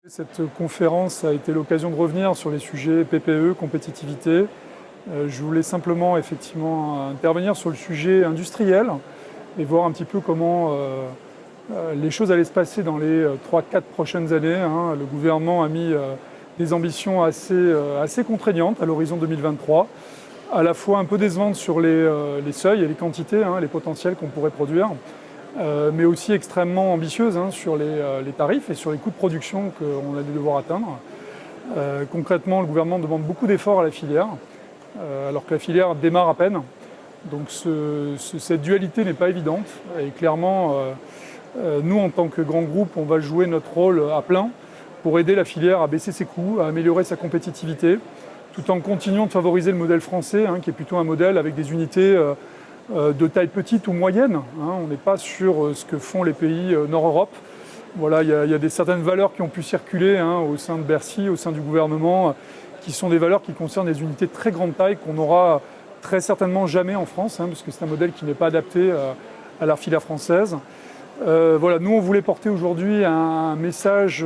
Cette conférence a été l'occasion de revenir sur les sujets PPE, compétitivité. Je voulais simplement effectivement intervenir sur le sujet industriel et voir un petit peu comment les choses allaient se passer dans les 3-4 prochaines années. Le gouvernement a mis des ambitions assez contraignantes à l'horizon 2023, à la fois un peu décevantes sur les seuils et les quantités, les potentiels qu'on pourrait produire, mais aussi extrêmement ambitieuse sur les tarifs et sur les coûts de production qu'on allait devoir atteindre. Concrètement, le gouvernement demande beaucoup d'efforts à la filière, alors que la filière démarre à peine. Donc cette dualité n'est pas évidente. Et clairement, nous, en tant que grand groupe, on va jouer notre rôle à plein pour aider la filière à baisser ses coûts, à améliorer sa compétitivité, tout en continuant de favoriser le modèle français, qui est plutôt un modèle avec des unités de taille petite ou moyenne. On n'est pas sur ce que font les pays Nord-Europe. Voilà, il y a certaines valeurs qui ont pu circuler au sein de Bercy, au sein du gouvernement, qui sont des valeurs qui concernent des unités de très grande taille qu'on n'aura très certainement jamais en France, parce que c'est un modèle qui n'est pas adapté à la filière française. Voilà, nous, on voulait porter aujourd'hui un message,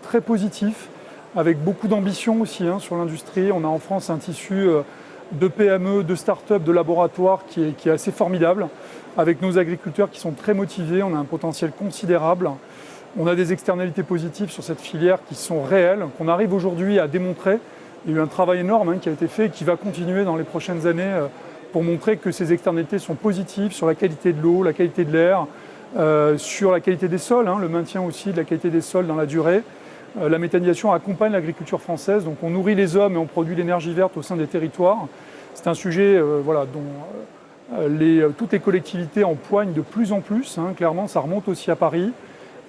très positif, avec beaucoup d'ambition aussi sur l'industrie. On a en France un tissu de PME, de start-up, de laboratoires qui est assez formidable, avec nos agriculteurs qui sont très motivés. On a un potentiel considérable. On a des externalités positives sur cette filière qui sont réelles, qu'on arrive aujourd'hui à démontrer. Il y a eu un travail énorme qui a été fait et qui va continuer dans les prochaines années pour montrer que ces externalités sont positives sur la qualité de l'eau, la qualité de l'air, sur la qualité des sols, le maintien aussi de la qualité des sols dans la durée. La méthanisation accompagne l'agriculture française, donc on nourrit les hommes et on produit l'énergie verte au sein des territoires. C'est un sujet dont toutes les collectivités empoignent de plus en plus. Clairement, ça remonte aussi à Paris.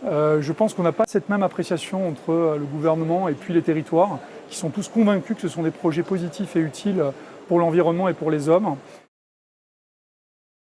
Je pense qu'on n'a pas cette même appréciation entre le gouvernement et puis les territoires, qui sont tous convaincus que ce sont des projets positifs et utiles pour l'environnement et pour les hommes.